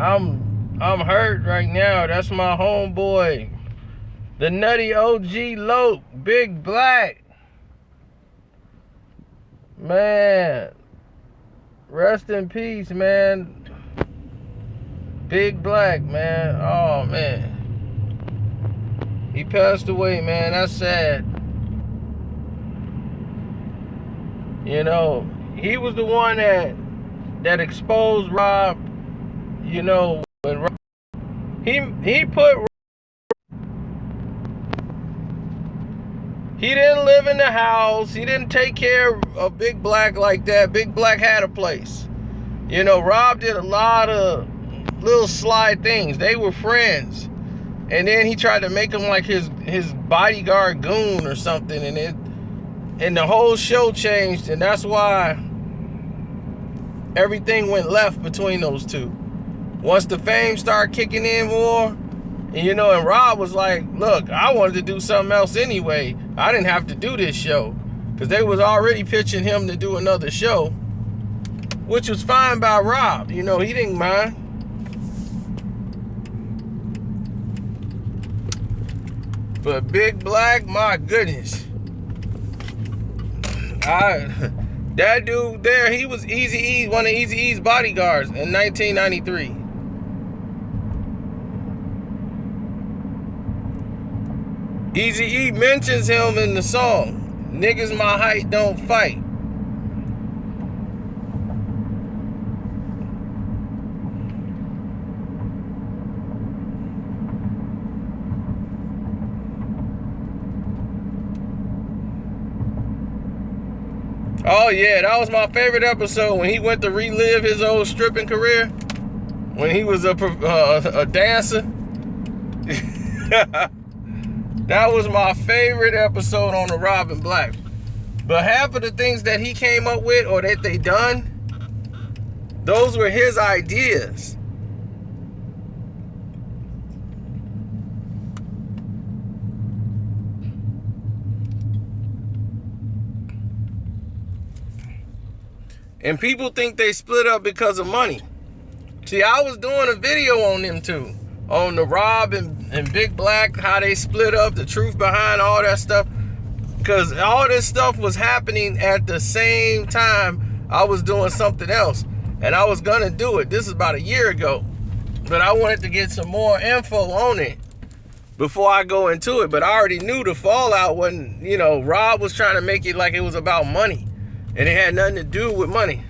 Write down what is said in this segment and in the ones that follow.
I'm hurt right now. That's my homeboy. The nutty OG Loke, Big Black. Man. Rest in peace, man. Big Black, man. Oh, man. He passed away, man. That's sad. You know, he was the one that exposed Rob. You know, when Rob, he put. He didn't live in the house. He didn't take care of Big Black like that. Big Black had a place. You know, Rob did a lot of little sly things. They were friends. And then he tried to make him like his bodyguard goon or something. And the whole show changed. And that's why everything went left between those two. Once the fame started kicking in more, and you know, and Rob was like, look, I wanted to do something else anyway. I didn't have to do this show. Because they was already pitching him to do another show. Which was fine by Rob. You know, he didn't mind. But Big Black, my goodness. That dude there, he was Eazy-E, one of Eazy-E's bodyguards in 1993. Eazy-E mentions him in the song, Niggas My Height Don't Fight. Oh yeah, that was my favorite episode when he went to relive his old stripping career. When he was a dancer. That was my favorite episode on the Rob and Black. But half of the things that he came up with or that they done, those were his ideas. And people think they split up because of money. See, I was doing a video on them too. On the Rob and Big Black, how they split up, the truth behind all that stuff. Because all this stuff was happening at the same time I was doing something else. And I was going to do it. This is about a year ago. But I wanted to get some more info on it before I go into it. But I already knew the fallout wasn't, you know, Rob was trying to make it like it was about money. And it had nothing to do with money.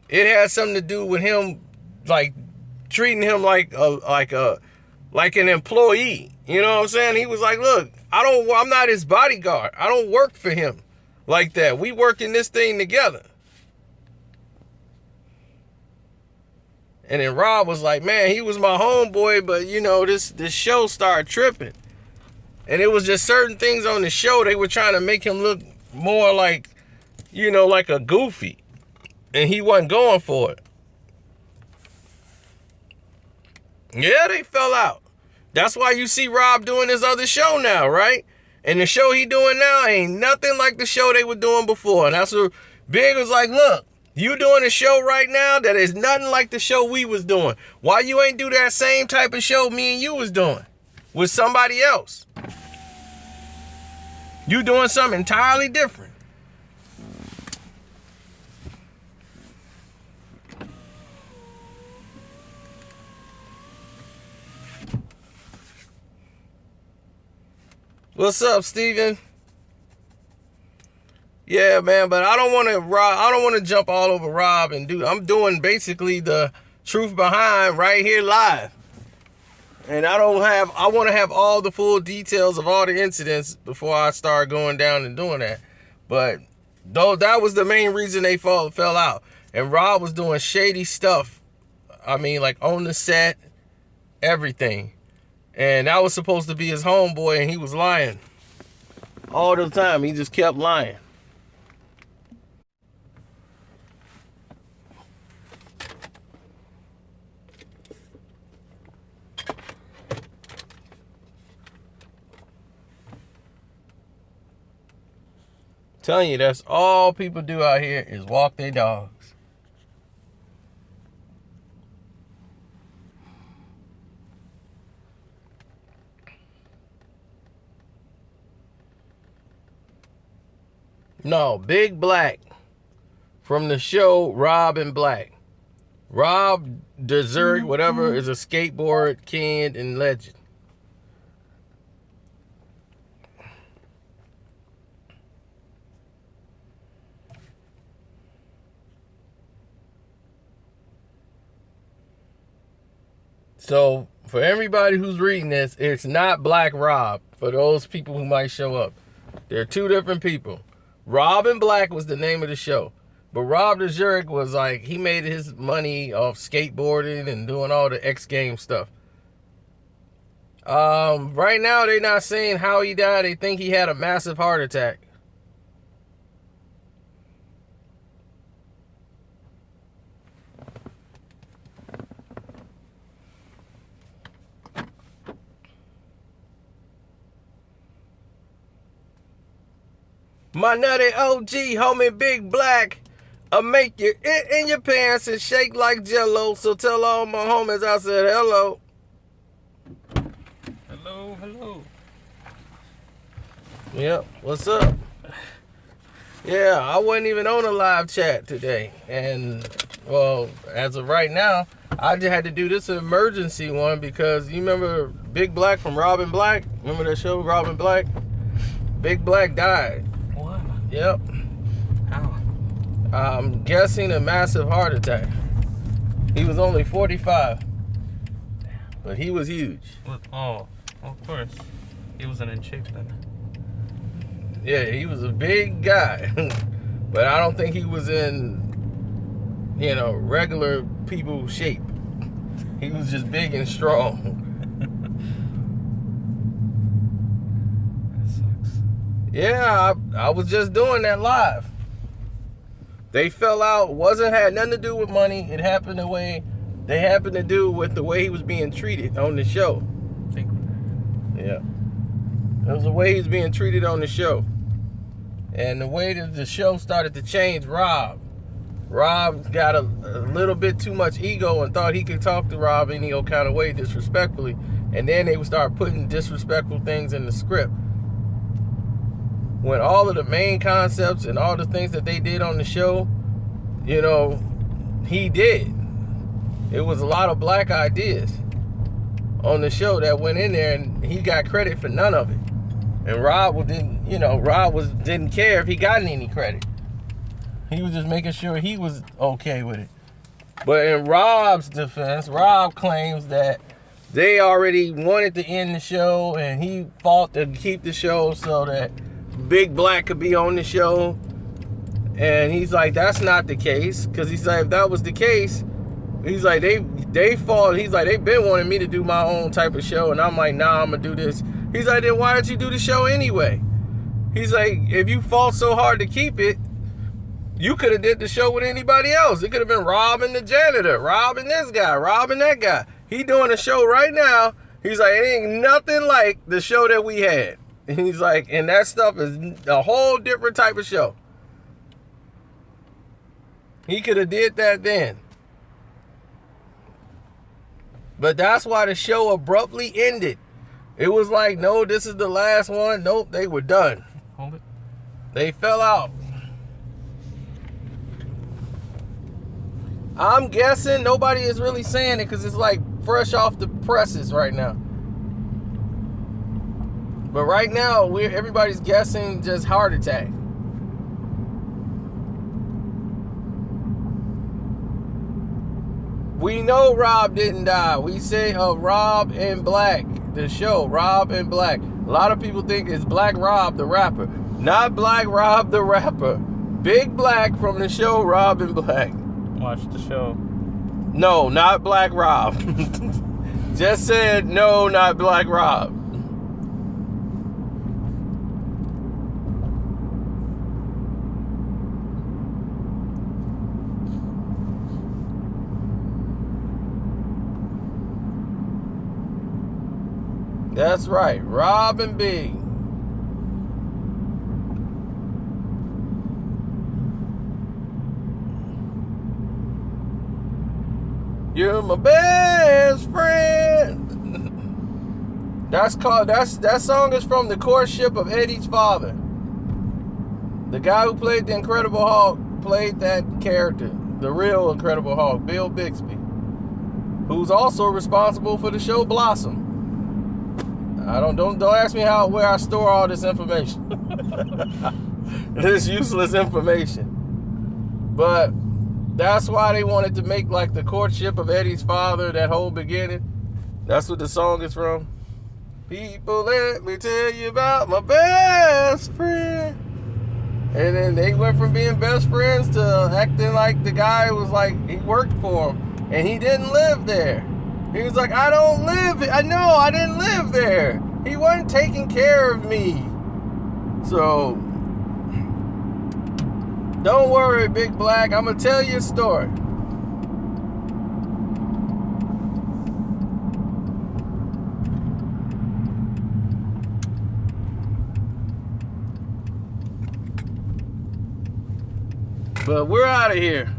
It had something to do with him, like, treating him like an employee. You know what I'm saying? He was like, look, I'm not his bodyguard. I don't work for him like that. We working this thing together. And then Rob was like, man, he was my homeboy, but you know, this show started tripping. And it was just certain things on the show, they were trying to make him look more like, you know, like a goofy. And he wasn't going for it. Yeah, they fell out. That's why you see Rob doing his other show now, right? And the show he doing now ain't nothing like the show they were doing before. And that's what Big was like, look, you doing a show right now that is nothing like the show we was doing. Why you ain't do that same type of show me and you was doing with somebody else? You doing something entirely different. What's up, Steven? Yeah, man, but I don't want to jump all over Rob and I'm doing basically the truth behind right here live. And I want to have all the full details of all the incidents before I start going down and doing that. But though that was the main reason they fell out. And Rob was doing shady stuff. I mean, like on the set, everything. And that was supposed to be his homeboy, and he was lying. All the time, he just kept lying. Telling you, that's all people do out here is walk their dogs. No, Big Black from the show Rob and Black. Rob Deserg, whatever, is a skateboard king and legend. So, for everybody who's reading this, it's not Black Rob. For those people who might show up, they're two different people. Rob and Black was the name of the show. But Rob the Jerk was like, he made his money off skateboarding and doing all the X Games stuff. Right now, they're not saying how he died. They think he had a massive heart attack. My nutty OG, homie Big Black, I'll make you it in your pants and shake like jello. So tell all my homies I said hello. Hello, hello. Yep, what's up? Yeah, I wasn't even on a live chat today. And, well, as of right now, I just had to do this emergency one because you remember Big Black from Rob and Black? Remember that show, Rob and Black? Big Black died. What? Yep. How? I'm guessing a massive heart attack. He was only 45. But he was huge. What? Oh, of course. He wasn't in shape then. Yeah, he was a big guy. But I don't think he was in, regular people shape. He was just big and strong. That sucks. Yeah, I was just doing that live. They fell out. Had nothing to do with money. It happened to do with the way he was being treated on the show. Yeah. It was the way he was being treated on the show. And the way that the show started to change Rob got a little bit too much ego and thought he could talk to Rob any old kind of way disrespectfully. And then they would start putting disrespectful things in the script. When all of the main concepts and all the things that they did on the show, he did. It was a lot of black ideas on the show that went in there, and he got credit for none of it. And Rob didn't care if he got any credit. He was just making sure he was okay with it. But in Rob's defense, Rob claims that they already wanted to end the show, and he fought to keep the show so that Big Black could be on the show. And he's like, that's not the case. Because he's like, if that was the case, he's like, they fought. He's like, they've been wanting me to do my own type of show. And I'm like, nah, I'm going to do this. He's like, then why don't you do the show anyway? He's like, if you fought so hard to keep it, you could have did the show with anybody else. It could have been Rob and the janitor, Rob and this guy, Rob and that guy. He doing a show right now. He's like, it ain't nothing like the show that we had. And he's like, and that stuff is a whole different type of show. He could have did that then. But that's why the show abruptly ended. It was like, no, this is the last one. Nope, they were done. Hold it. They fell out. I'm guessing nobody is really saying it because it's like fresh off the presses right now. But right now, everybody's guessing just heart attack. We know Rob didn't die. We say Rob and Black, the show, Rob and Black. A lot of people think it's Black Rob, the rapper. Not Black Rob, the rapper. Big Black from the show, Rob and Black. Watch the show. No, not Black Rob. Just said no, not Black Rob. That's right, Rob and Big. You're my best friend. That song is from The Courtship of Eddie's Father. The guy who played the Incredible Hulk played that character, the real Incredible Hulk, Bill Bixby, who's also responsible for the show Blossom. Don't ask me where I store all this information. This useless information. But that's why they wanted to make like The Courtship of Eddie's Father, that whole beginning. That's what the song is from. People, let me tell you about my best friend. And then they went from being best friends to acting like the guy was like, he worked for him. And he didn't live there. He was like, I didn't live there. He wasn't taking care of me. So, don't worry, Big Black. I'm going to tell you a story. But we're out of here.